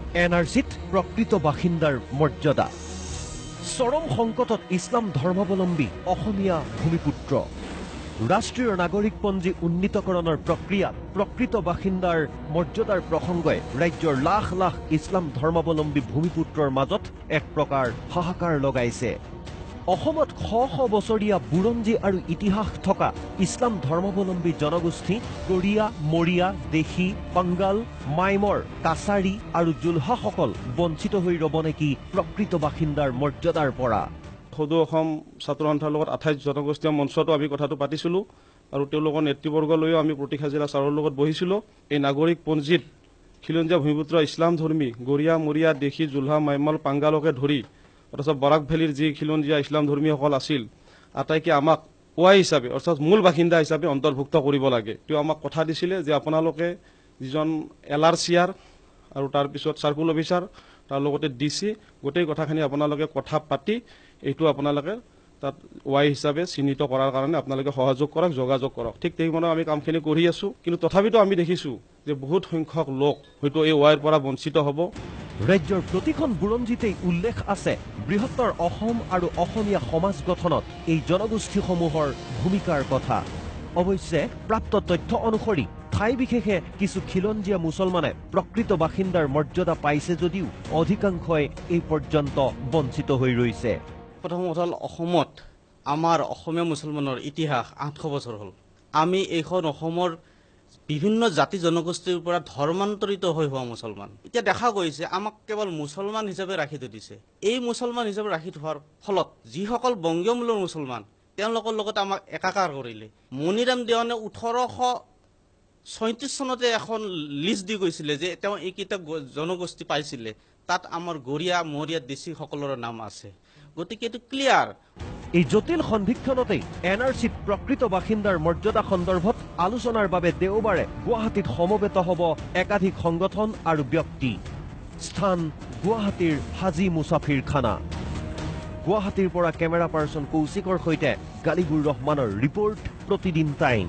NRCত প্ৰকৃত বাসিন্দাৰ মৰ্যাদা চৰম সংকটত ইছলাম ধৰ্মাৱলম্বী অসমীয়া ভূমিপুত্ৰ ৰাষ্ট্ৰীয় নাগৰিকপঞ্জী উন্নীতকৰণৰ প্ৰক্ৰিয়াত প্ৰকৃত বাসিন্দাৰ মৰ্যাদাৰ প্ৰসংগই ৰাজ্যৰ লাখ লাখ ইছলাম ধৰ্মাৱলম্বী ভূমিপুত্ৰৰ মাজত এক প্ৰকাৰ হাহাকাৰ লগাইছে অসমত শ শ বছৰীয়া বুৰঞ্জী আৰু ইতিহাস থকা ইছলাম ধৰ্মাৱলম্বী জনগোষ্ঠী গৰিয়া মৰিয়া দেশী পাংগাল মাইমৰ কাছাৰী আৰু জুলহাসকল বঞ্চিত হৈ ৰব নেকি প্ৰকৃত বাসিন্দাৰ মৰ্যাদাৰ পৰা সদৌ অসম ছাত্ৰ সন্থাৰ লগত 28 জনগোষ্ঠীয় মঞ্চতো আমি কথাটো পাতিছিলোঁ আৰু তেওঁলোকৰ নেতৃবৰ্গলৈও আমি প্ৰতিষা জিলা ছাৰৰ লগত বহিছিলোঁ এই নাগৰিকপঞ্জীত খিলঞ্জীয়া ভূমিপুত্ৰ ইছলাম ধৰ্মী গৰিয়া মৰিয়া দেশী জুলহা মাইমল পাংগালকে ধৰি অৰ্থাৎ বৰাক ভেলীৰ যি খিলঞ্জীয়া ইছলাম ধৰ্মীসকল আছিল আটাইকে আমাক ওয়াই হিচাপে অৰ্থাৎ মূল বাসিন্দা হিচাপে অন্তৰ্ভুক্ত কৰিব লাগে তেওঁ আমাক কথা দিছিলে যে আপোনালোকে যিজন NRCৰ আৰু তাৰপিছত চাৰ্কুল অফিচাৰ তাৰ লগতে DC গোটেই কথাখিনি আপোনালোকে কথা পাতি এইটো আপোনালোকে তাত ওয়াই হিচাপে চিহ্নিত কৰাৰ কাৰণে আপোনালোকে সহযোগ কৰক যোগাযোগ কৰক ঠিক সেইমতে আমি কামখিনি কৰি আছো কিন্তু তথাপিতো আমি দেখিছো যে বহুত সংখ্যক লোক হয়তো এই ওয়াইৰ পৰা বঞ্চিত হ'ব ৰাজ্যৰ প্ৰতিখন বুৰঞ্জীতেই উল্লেখ আছে বৃহত্তৰ অসম আৰু অসমীয়া সমাজ গঠনত এই জনগোষ্ঠীসমূহৰ ভূমিকাৰ কথা অৱশ্যে প্ৰাপ্ত তথ্য অনুসৰি ঠাই বিশেষে কিছু খিলঞ্জীয়া মুছলমানে প্ৰকৃত বাসিন্দাৰ মৰ্যাদা পাইছে যদিও অধিকাংশই এই পৰ্যন্ত বঞ্চিত হৈ ৰৈছে প্ৰথম কথা হ'ল অসমত আমাৰ অসমীয়া মুছলমানৰ ইতিহাস 800 বছৰ হ'ল আমি এইখন অসমৰ বিভিন্ন জাতি জনগোষ্ঠীৰ পৰা ধৰ্মান্তৰিত হৈ হোৱা মুছলমান এতিয়া দেখা গৈছে আমাক কেৱল মুছলমান হিচাপে ৰাখি থৈছে এই মুছলমান হিচাপে ৰাখি থোৱাৰ ফলত যিসকল বংগীয় মূলৰ মুছলমান তেওঁলোকৰ লগত আমাক একাকাৰ কৰিলে মনিৰাম দেৱানে 1837 চনতে এখন লিষ্ট দি গৈছিলে যে তেওঁ এইকেইটা জনগোষ্ঠী পাইছিলে তাত আমাৰ গৰিয়া মৰিয়া দেশী সকলৰ নাম আছে গতিকে এইটো ক্লিয়াৰ এই জটিল সন্ধিক্ষণতেই NRCত প্ৰকৃত বাসিন্দাৰ মৰ্যাদা সন্দৰ্ভত আলোচনাৰ বাবে দেওবাৰে গুৱাহাটীত সমবেত হ'ব একাধিক সংগঠন আৰু ব্যক্তি স্থান গুৱাহাটীৰ হাজি মুছাফিৰ খানা গুৱাহাটীৰ পৰা কেমেৰা পাৰ্চন কৌশিকৰ সৈতে গালিবুৰ ৰহমানৰ ৰিপৰ্ট প্ৰতিদিন টাইম